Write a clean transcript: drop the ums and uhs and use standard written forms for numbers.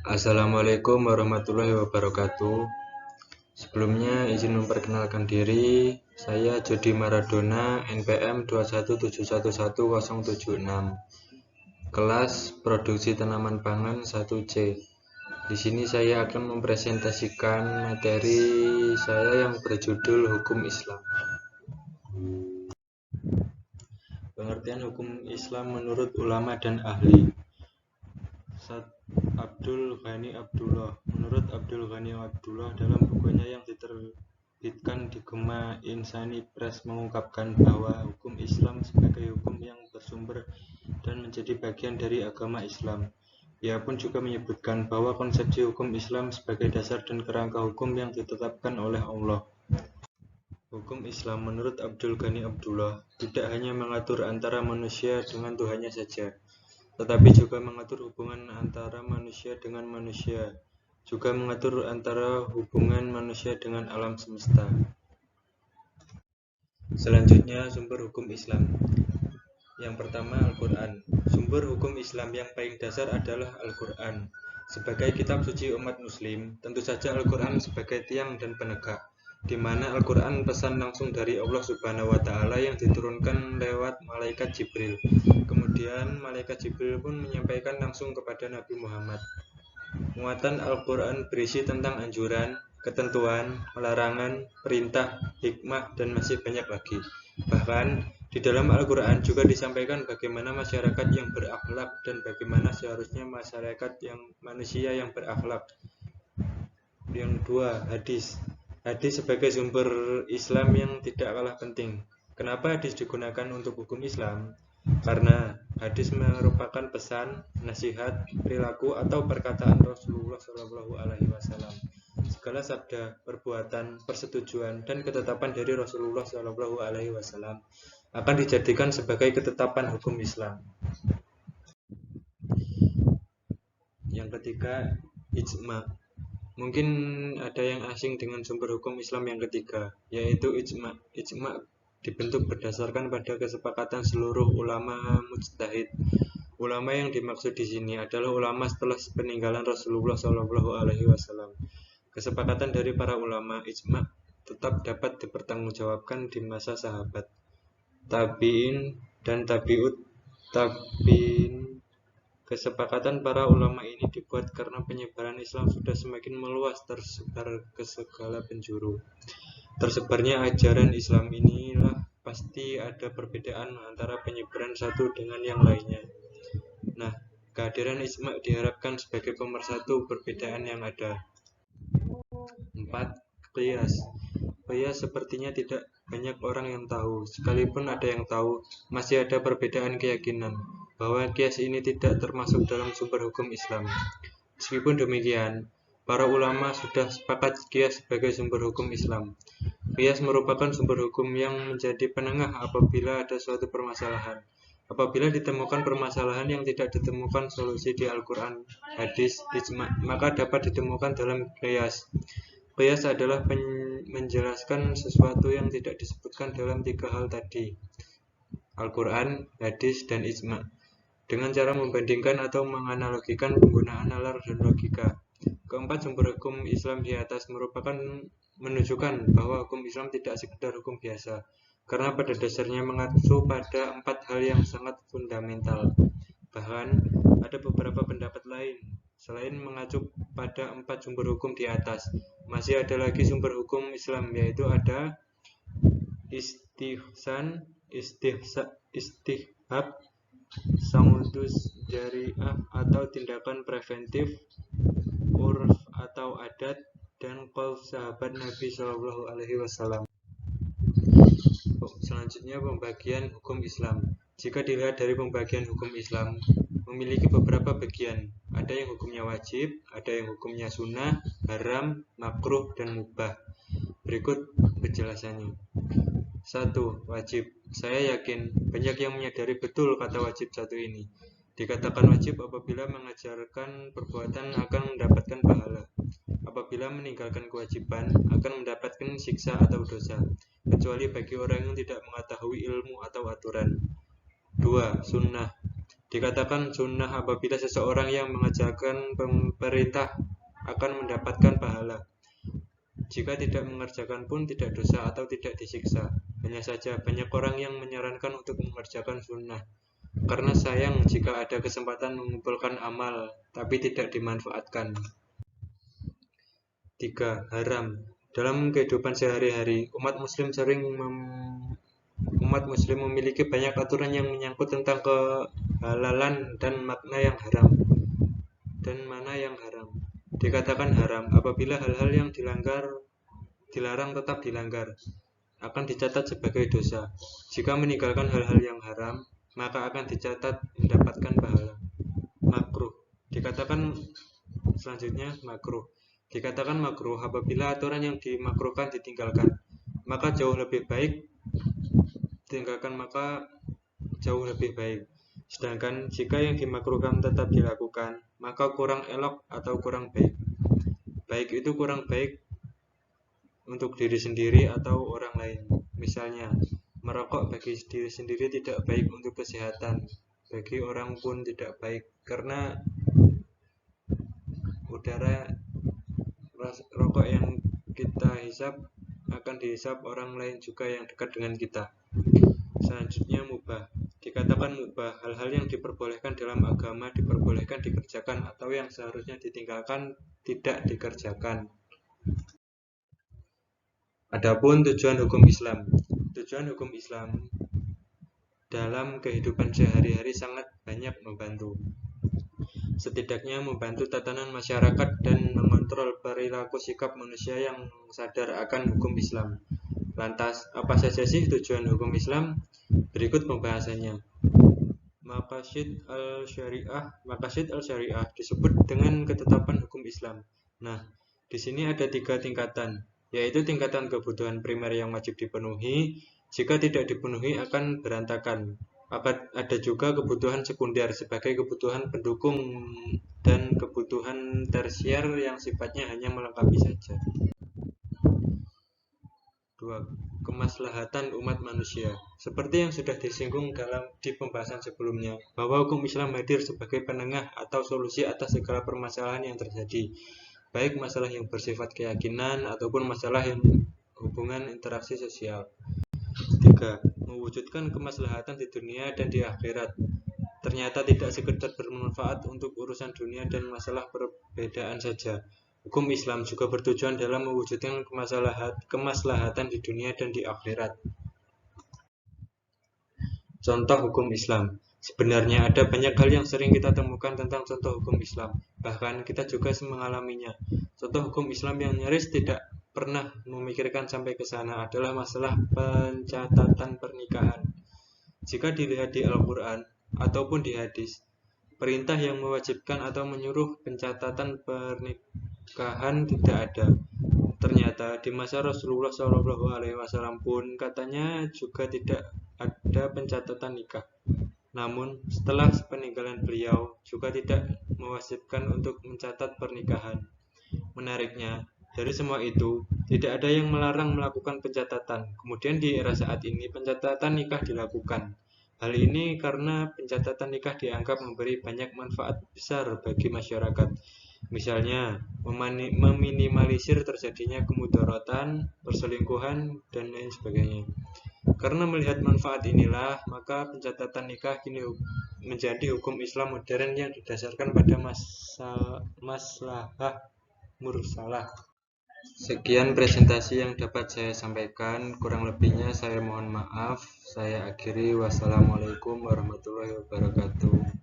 Assalamualaikum warahmatullahi wabarakatuh. Sebelumnya izin memperkenalkan diri, saya Jody Maradona, NPM 217111076, kelas Produksi Tanaman Pangan 1C. Di sini saya akan mempresentasikan materi saya yang berjudul Hukum Islam. Pengertian hukum Islam menurut ulama dan ahli. Abdul Ghani Abdullah. Menurut Abdul Ghani Abdullah dalam bukunya yang diterbitkan di Gema Insani Press mengungkapkan bahwa hukum Islam sebagai hukum yang bersumber dan menjadi bagian dari agama Islam. Ia pun juga menyebutkan bahwa konsepsi hukum Islam sebagai dasar dan kerangka hukum yang ditetapkan oleh Allah. Hukum Islam menurut Abdul Ghani Abdullah tidak hanya mengatur antara manusia dengan Tuhannya saja, tetapi juga mengatur hubungan antara manusia dengan manusia, juga mengatur antara hubungan manusia dengan alam semesta. Selanjutnya, sumber hukum Islam. Yang pertama, Al-Quran. Sumber hukum Islam yang paling dasar adalah Al-Quran. Sebagai kitab suci umat muslim, tentu saja Al-Quran sebagai tiang dan penegak, di mana Al-Quran pesan langsung dari Allah Subhanahu wa Ta'ala yang diturunkan lewat malaikat Jibril. Kemudian malaikat Jibril pun menyampaikan langsung kepada Nabi Muhammad. Muatan Al-Quran berisi tentang anjuran, ketentuan, larangan, perintah, hikmah, dan masih banyak lagi. Bahkan di dalam Al-Quran juga disampaikan bagaimana masyarakat yang berakhlak dan bagaimana seharusnya manusia yang berakhlak. Yang kedua, hadis. Hadis sebagai sumber Islam yang tidak kalah penting. Kenapa hadis digunakan untuk hukum Islam? Karena hadis merupakan pesan, nasihat, perilaku atau perkataan Rasulullah SAW. Segala sabda, perbuatan, persetujuan, dan ketetapan dari Rasulullah SAW akan dijadikan sebagai ketetapan hukum Islam. Yang ketiga, ijma. Mungkin ada yang asing dengan sumber hukum Islam yang ketiga, yaitu ijma. Ijma dibentuk berdasarkan pada kesepakatan seluruh ulama mujtahid. Ulama yang dimaksud di sini adalah ulama setelah peninggalan Rasulullah SAW. Kesepakatan dari para ulama ijma tetap dapat dipertanggungjawabkan di masa sahabat, tabi'in, dan tabi'ut tabi'in. Kesepakatan para ulama ini dibuat karena penyebaran Islam sudah semakin meluas, tersebar ke segala penjuru. Tersebarnya ajaran Islam inilah pasti ada perbedaan antara penyebaran satu dengan yang lainnya. Nah, kehadiran ijma diharapkan sebagai pemersatu perbedaan yang ada. 4. Qiyas. Qiyas sepertinya tidak banyak orang yang tahu. Sekalipun ada yang tahu, masih ada perbedaan keyakinan bahwa qiyas ini tidak termasuk dalam sumber hukum Islam. Meskipun demikian, para ulama sudah sepakat qiyas sebagai sumber hukum Islam. Qiyas merupakan sumber hukum yang menjadi penengah apabila ada suatu permasalahan. Apabila ditemukan permasalahan yang tidak ditemukan solusi di Al-Quran, hadis, ijma, maka dapat ditemukan dalam qiyas. Qiyas adalah menjelaskan sesuatu yang tidak disebutkan dalam tiga hal tadi, Al-Quran, hadis, dan ijma, dengan cara membandingkan atau menganalogikan penggunaan nalar dan logika. Keempat, sumber hukum Islam di atas merupakan menunjukkan bahwa hukum Islam tidak sekedar hukum biasa, karena pada dasarnya mengacu pada 4 hal yang sangat fundamental. Bahkan ada beberapa pendapat lain selain mengacu pada 4 sumber hukum di atas. Masih ada lagi sumber hukum Islam, yaitu ada istihsan, istihab, sangudus jariah atau tindakan preventif, urf atau adat, dan qaul sahabat Nabi SAW. Selanjutnya, pembagian hukum Islam. Jika dilihat dari pembagian hukum Islam, memiliki beberapa bagian. Ada yang hukumnya wajib, ada yang hukumnya sunnah, haram, makruh, dan mubah. Berikut penjelasannya. 1. Wajib. Saya yakin banyak yang menyadari betul kata wajib satu ini. Dikatakan wajib apabila mengajarkan perbuatan akan mendapatkan pahala. Apabila meninggalkan kewajiban akan mendapatkan siksa atau dosa, kecuali bagi orang yang tidak mengetahui ilmu atau aturan. 2. Sunnah. Dikatakan sunnah apabila seseorang yang mengerjakan perintah akan mendapatkan pahala. Jika tidak mengerjakan pun tidak dosa atau tidak disiksa. Hanya saja banyak orang yang menyarankan untuk mengerjakan sunnah karena sayang jika ada kesempatan mengumpulkan amal tapi tidak dimanfaatkan. 3. Haram. Dalam kehidupan sehari-hari, umat muslim memiliki banyak aturan yang menyangkut tentang kehalalan dan mana yang haram. Dikatakan haram apabila hal-hal yang dilarang tetap dilanggar, akan dicatat sebagai dosa. Jika meninggalkan hal-hal yang haram, maka akan dicatat mendapatkan pahala. Makruh. Selanjutnya makruh. Dikatakan makruh apabila aturan yang dimakruhkan ditinggalkan, maka jauh lebih baik. Sedangkan jika yang dimakruhkan tetap dilakukan, maka kurang elok atau kurang baik. Baik itu kurang baik untuk diri sendiri atau orang lain. Misalnya, merokok bagi diri sendiri tidak baik untuk kesehatan, bagi orang pun tidak baik karena udara rokok yang kita hisap akan dihisap orang lain juga yang dekat dengan kita. Selanjutnya mubah. Dikatakan mubah, hal-hal yang diperbolehkan dalam agama diperbolehkan dikerjakan atau yang seharusnya ditinggalkan tidak dikerjakan. Adapun tujuan hukum Islam. Tujuan hukum Islam dalam kehidupan sehari-hari sangat banyak membantu. Setidaknya membantu tatanan masyarakat dan mengontrol perilaku sikap manusia yang sadar akan hukum Islam. Lantas, apa saja sih tujuan hukum Islam? Berikut pembahasannya. Maqasid al-syariah disebut dengan ketetapan hukum Islam. Nah, di sini ada 3 tingkatan, yaitu tingkatan kebutuhan primer yang wajib dipenuhi. Jika tidak dipenuhi akan berantakan. Ada juga kebutuhan sekunder sebagai kebutuhan pendukung dan kebutuhan tersier yang sifatnya hanya melengkapi saja. 2. Kemaslahatan umat manusia. Seperti yang sudah disinggung di pembahasan sebelumnya, bahwa hukum Islam hadir sebagai penengah atau solusi atas segala permasalahan yang terjadi, baik masalah yang bersifat keyakinan ataupun masalah yang hubungan interaksi sosial. 3. Mewujudkan kemaslahatan di dunia dan di akhirat. Ternyata tidak sekedar bermanfaat untuk urusan dunia dan masalah perbedaan saja. Hukum Islam juga bertujuan dalam mewujudkan kemaslahatan di dunia dan di akhirat. Contoh hukum Islam. Sebenarnya ada banyak hal yang sering kita temukan tentang contoh hukum Islam. Bahkan kita juga mengalaminya. Contoh hukum Islam yang nyaris tidak pernah memikirkan sampai ke sana adalah masalah pencatatan pernikahan. Jika dilihat di Al-Quran ataupun di hadis, perintah yang mewajibkan atau menyuruh pencatatan pernikahan tidak ada. Ternyata di masa Rasulullah SAW pun katanya juga tidak ada pencatatan nikah. Namun setelah peninggalan beliau juga tidak mewajibkan untuk mencatat pernikahan. Menariknya, dari semua itu, tidak ada yang melarang melakukan pencatatan. Kemudian di era saat ini, pencatatan nikah dilakukan. Hal ini karena pencatatan nikah dianggap memberi banyak manfaat besar bagi masyarakat. Misalnya, meminimalisir terjadinya kemudaratan, perselingkuhan, dan lain sebagainya. Karena melihat manfaat inilah, maka pencatatan nikah kini menjadi hukum Islam modern yang didasarkan pada maslahah mursalah. Sekian presentasi yang dapat saya sampaikan, kurang lebihnya saya mohon maaf. Saya akhiri, wassalamualaikum warahmatullahi wabarakatuh.